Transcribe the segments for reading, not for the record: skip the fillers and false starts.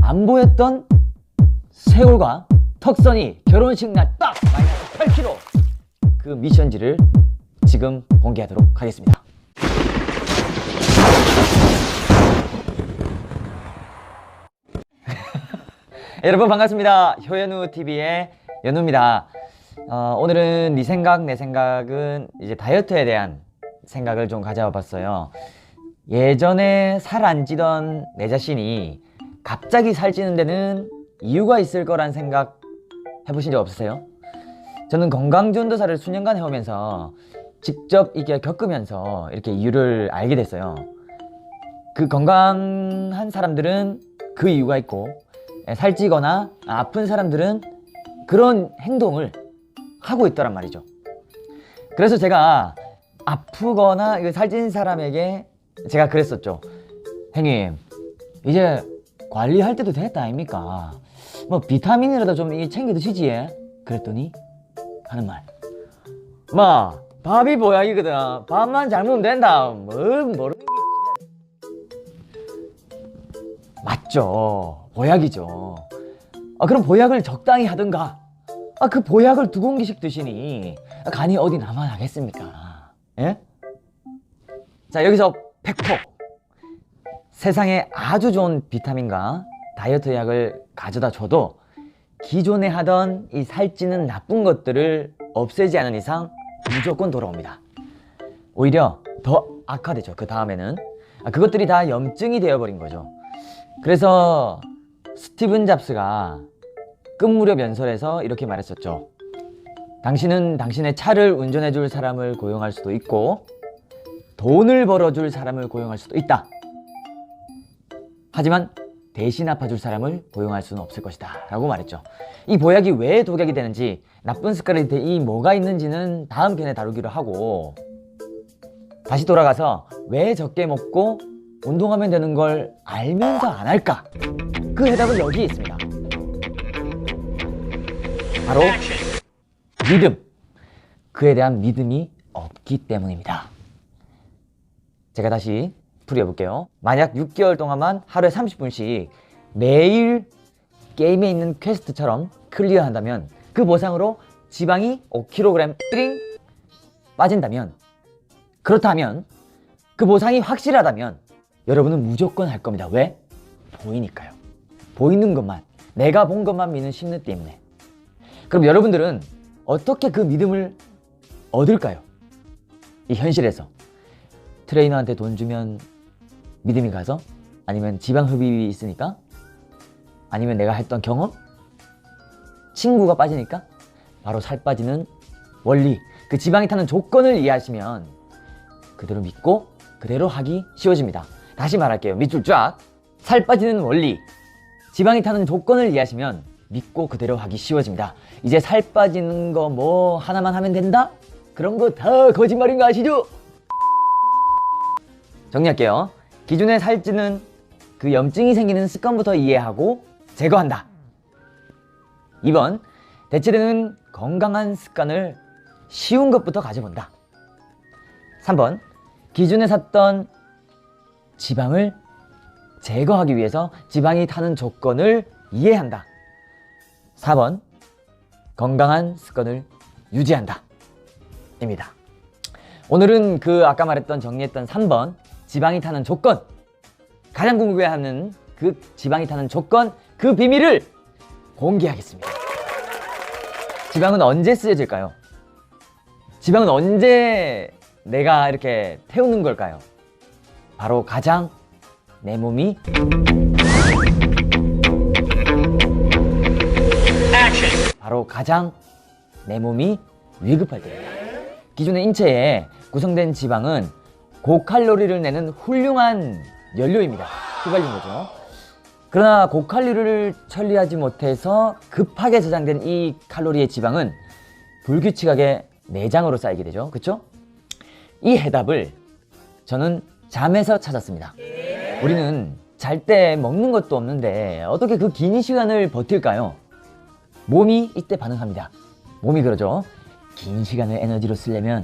안 보였던 세월과 턱선이 결혼식 날 딱 마이너스 8kg, 그 미션지를 지금 공개하도록 하겠습니다. 여러분 반갑습니다. 효연우TV의 연우입니다. 오늘은 네 생각 내 생각은 이제 다이어트에 대한 생각을 좀 가져와 봤어요. 예전에 살 안 찌던 내 자신이 갑자기 살찌는 데는 이유가 있을 거란 생각 해보신 적 없으세요? 저는 건강전도사를 수년간 해오면서 직접 이게 겪으면서 이렇게 이유를 알게 됐어요. 그 건강한 사람들은 그 이유가 있고, 살찌거나 아픈 사람들은 그런 행동을 하고 있더란 말이죠. 그래서 제가 아프거나 살찐 사람에게 제가 그랬었죠. 형님, 이제 관리할 때도 됐다 아닙니까? 뭐 비타민이라도 좀 챙겨 드시지. 그랬더니 하는 말, 마, 밥이 보약이거든. 밥만 잘 먹으면 된다. 뭘 모르는 게 맞죠. 보약이죠. 그럼 보약을 적당히 하든가. 그 보약을 2공기씩 드시니 간이 어디 남아나겠습니까? 예? 자, 여기서 팩폭, 세상에 아주 좋은 비타민과 다이어트 약을 가져다 줘도 기존에 하던 이 살찌는 나쁜 것들을 없애지 않은 이상 무조건 돌아옵니다. 오히려 더 악화되죠. 그 다음에는 그것들이 다 염증이 되어버린 거죠. 그래서 스티븐 잡스가 끝무렵 연설에서 이렇게 말했었죠. 당신은 당신의 차를 운전해 줄 사람을 고용할 수도 있고 돈을 벌어줄 사람을 고용할 수도 있다. 하지만 대신 아파줄 사람을 고용할 수는 없을 것이다 라고 말했죠. 이 보약이 왜 독약이 되는지, 나쁜 습관에 이 뭐가 있는지는 다음 편에 다루기로 하고, 다시 돌아가서 왜 적게 먹고 운동하면 되는 걸 알면서 안 할까? 그 해답은 여기에 있습니다. 바로 믿음. 그에 대한 믿음이 없기 때문입니다. 제가 다시 풀이해볼게요. 만약 6개월 동안만 하루에 30분씩 매일 게임에 있는 퀘스트처럼 클리어한다면 그 보상으로 지방이 5kg 띠링 빠진다면, 그렇다면 그 보상이 확실하다면 여러분은 무조건 할 겁니다. 왜? 보이니까요. 보이는 것만, 내가 본 것만 믿는 심리 때문에. 그럼 여러분들은 어떻게 그 믿음을 얻을까요? 이 현실에서 트레이너한테 돈 주면 믿음이 가서? 아니면 지방 흡입이 있으니까? 아니면 내가 했던 경험? 친구가 빠지니까? 바로 살 빠지는 원리, 그 지방이 타는 조건을 이해하시면 그대로 믿고 그대로 하기 쉬워집니다. 다시 말할게요. 밑줄 쫙. 살 빠지는 원리, 지방이 타는 조건을 이해하시면 믿고 그대로 하기 쉬워집니다. 이제 살 빠지는 거 뭐 하나만 하면 된다? 그런 거 다 거짓말인 거 아시죠? 정리할게요. 기존에 살찌는 그 염증이 생기는 습관부터 이해하고 제거한다. 2번, 대체되는 건강한 습관을 쉬운 것부터 가져본다. 3번, 기존에 샀던 지방을 제거하기 위해서 지방이 타는 조건을 이해한다. 4번, 건강한 습관을 유지한다 입니다. 오늘은 아까 말했던 정리했던 3번, 지방이 타는 조건, 가장 궁금해하는 그 지방이 타는 조건, 그 비밀을 공개하겠습니다. 지방은 언제 쓰여질까요? 지방은 언제 내가 이렇게 태우는 걸까요? 바로 가장 내 몸이 위급할 때입니다. 기존의 인체에 구성된 지방은 고칼로리를 내는 훌륭한 연료입니다. 휘발유인 거죠. 그러나 고칼로리를 처리하지 못해서 급하게 저장된 이 칼로리의 지방은 불규칙하게 내장으로 쌓이게 되죠. 그쵸? 이 해답을 저는 잠에서 찾았습니다. 우리는 잘 때 먹는 것도 없는데 어떻게 그 긴 시간을 버틸까요? 몸이 이때 반응합니다. 몸이 그러죠. 긴 시간을 에너지로 쓰려면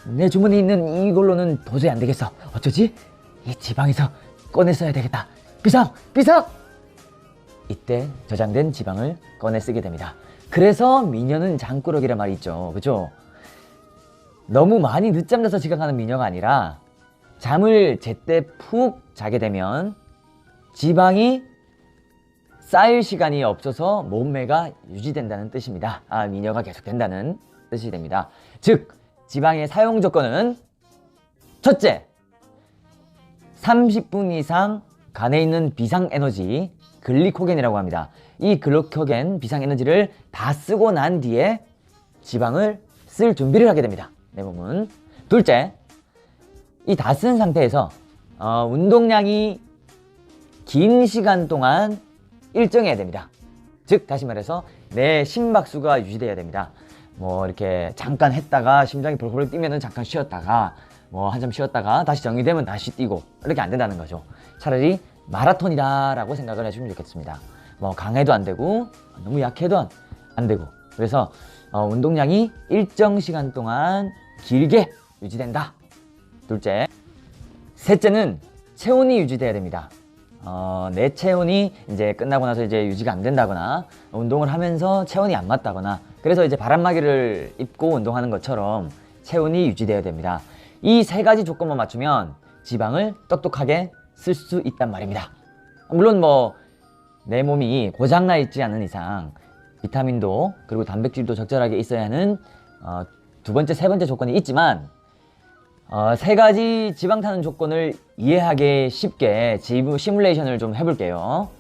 내 주머니에 있는 이걸로는 도저히 안 되겠어. 어쩌지? 이 지방에서 꺼내 써야 되겠다. 비상! 비상! 이때 저장된 지방을 꺼내 쓰게 됩니다. 그래서 미녀는 장꾸러기란 말이 있죠. 그죠? 너무 많이 늦잠 자서 지각하는 미녀가 아니라 잠을 제때 푹 자게 되면 지방이 쌓일 시간이 없어서 몸매가 유지된다는 뜻입니다. 미녀가 계속된다는 뜻이 됩니다. 즉, 지방의 사용 조건은 첫째, 30분 이상 간에 있는 비상에너지 글리코겐이라고 합니다. 이 글리코겐 비상에너지를 다 쓰고 난 뒤에 지방을 쓸 준비를 하게 됩니다. 내 몸은. 둘째, 이 다 쓴 상태에서 운동량이 긴 시간 동안 일정해야 됩니다. 즉, 다시 말해서 내 심박수가 유지돼야 됩니다. 뭐 이렇게 잠깐 했다가 심장이 벌벌 뛰면은 잠깐 쉬었다가 뭐 한참 쉬었다가 다시 정리되면 다시 뛰고 이렇게 안 된다는 거죠. 차라리 마라톤이다 라고 생각을 해주면 좋겠습니다. 뭐 강해도 안 되고 너무 약해도 안 되고, 그래서 운동량이 일정 시간 동안 길게 유지된다. 둘째. 셋째는 체온이 유지돼야 됩니다. 내 체온이 이제 끝나고 나서 이제 유지가 안 된다거나 운동을 하면서 체온이 안 맞다거나, 그래서 이제 바람막이를 입고 운동하는 것처럼 체온이 유지돼야 됩니다. 이 세 가지 조건만 맞추면 지방을 똑똑하게 쓸 수 있단 말입니다. 물론 뭐 내 몸이 고장나 있지 않은 이상 비타민도 그리고 단백질도 적절하게 있어야 하는 두 번째, 세 번째 조건이 있지만, 세 가지 지방 타는 조건을 이해하기 쉽게 시뮬레이션을 좀 해볼게요.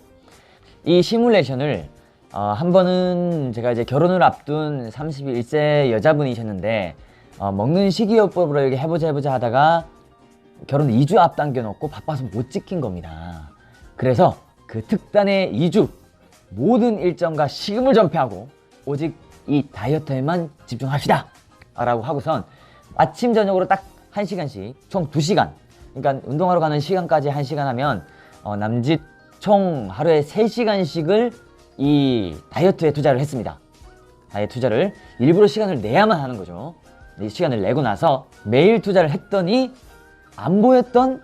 이 시뮬레이션을 한 번은 제가 이제 결혼을 앞둔 31세 여자분이셨는데 먹는 식이요법으로 이렇게 해보자 하다가 결혼 2주 앞당겨 놓고 바빠서 못 지킨 겁니다. 그래서 그 특단의 2주 모든 일정과 식음을 전폐하고 오직 이 다이어트에만 집중합시다 라고 하고선 아침 저녁으로 딱 1시간씩 총 2시간, 그러니까 운동하러 가는 시간까지 1시간 하면 남짓 총 하루에 3시간씩을 이 다이어트에 투자를 했습니다. 다이어트 투자를 일부러 시간을 내야만 하는 거죠. 이 시간을 내고 나서 매일 투자를 했더니 안 보였던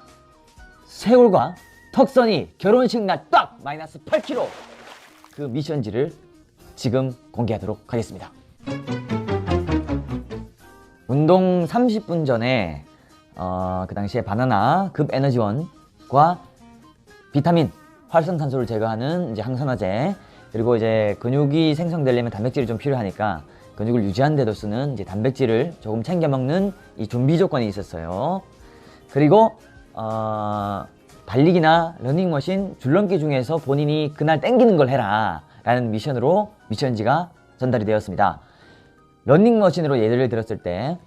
쇄골과 턱선이 결혼식 날 딱 마이너스 8kg, 그 미션지를 지금 공개하도록 하겠습니다. 운동 30분 전에 그 당시에 바나나 급 에너지원과 비타민, 활성탄소를 제거하는 이제 항산화제, 그리고 이제 근육이 생성되려면 단백질이 좀 필요하니까 근육을 유지하는 데도 쓰는 이제 단백질을 조금 챙겨 먹는 이 준비 조건이 있었어요. 그리고 달리기나 러닝머신, 줄넘기 중에서 본인이 그날 땡기는 걸 해라 라는 미션으로 미션지가 전달이 되었습니다. 러닝머신으로 예를 들었을 때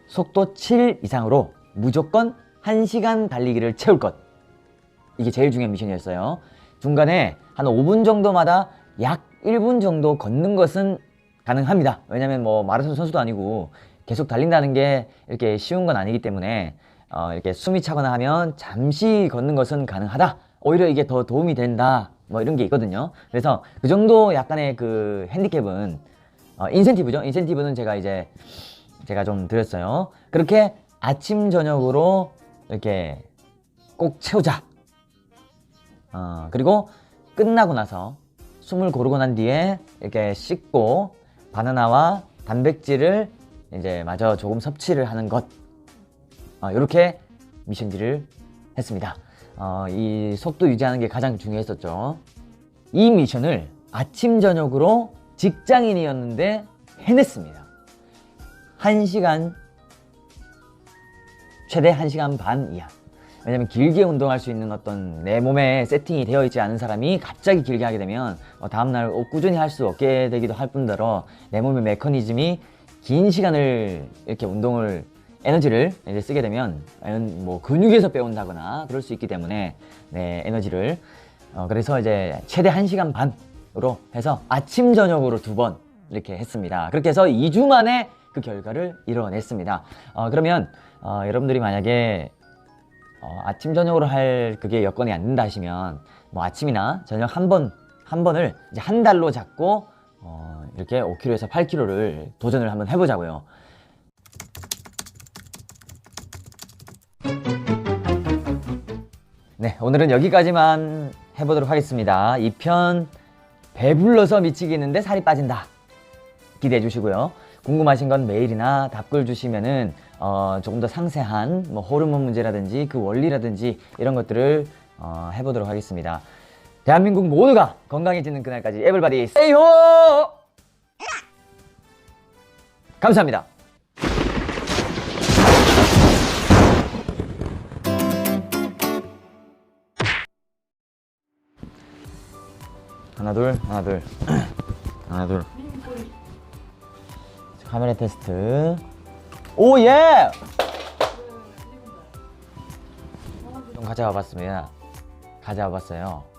속도 7 이상으로 무조건 1시간 달리기를 채울 것, 이게 제일 중요한 미션이었어요. 중간에 한 5분 정도마다 약 1분 정도 걷는 것은 가능합니다. 왜냐면 뭐 마라톤 선수도 아니고 계속 달린다는 게 이렇게 쉬운 건 아니기 때문에 이렇게 숨이 차거나 하면 잠시 걷는 것은 가능하다, 오히려 이게 더 도움이 된다, 뭐 이런 게 있거든요. 그래서 그 정도 약간의 그 핸디캡은 인센티브죠. 인센티브는 제가 좀 드렸어요. 그렇게 아침 저녁으로 이렇게 꼭 채우자. 그리고 끝나고 나서 숨을 고르고 난 뒤에 이렇게 씻고 바나나와 단백질을 이제 마저 조금 섭취를 하는 것, 이렇게 미션지를 했습니다. 이 속도 유지하는 게 가장 중요했었죠. 이 미션을 아침 저녁으로 직장인이었는데 해냈습니다. 1시간, 최대 1시간 반 이하. 왜냐면 길게 운동할 수 있는 어떤 내 몸에 세팅이 되어 있지 않은 사람이 갑자기 길게 하게 되면 다음날 꾸준히 할 수 없게 되기도 할 뿐더러 내 몸의 메커니즘이 긴 시간을 이렇게 운동을, 에너지를 이제 쓰게 되면 뭐 근육에서 빼온다거나 그럴 수 있기 때문에 네, 에너지를 그래서 이제 최대 1시간 반으로 해서 아침 저녁으로 2번 이렇게 했습니다. 그렇게 해서 2주 만에 그 결과를 이뤄냈습니다. 그러면 여러분들이 만약에 아침 저녁으로 할 그게 여건이 안 된다 하시면 뭐 아침이나 저녁 한 번을 이제 한 달로 잡고 이렇게 5kg에서 8kg를 도전을 한번 해보자고요. 네, 오늘은 여기까지만 해보도록 하겠습니다. 2편 배불러서 미치겠는데 살이 빠진다. 기대해 주시고요. 궁금하신 건 메일이나 답글 주시면은 조금 더 상세한 뭐 호르몬 문제라든지 그 원리라든지 이런 것들을 해보도록 하겠습니다. 대한민국 모두가 건강해지는 그날까지 에블바디 세이호! 감사합니다. 하나 둘 하나 둘 하나 둘 카메라 테스트. 오예! 좀 가져와 봤습니다. 가져와 봤어요.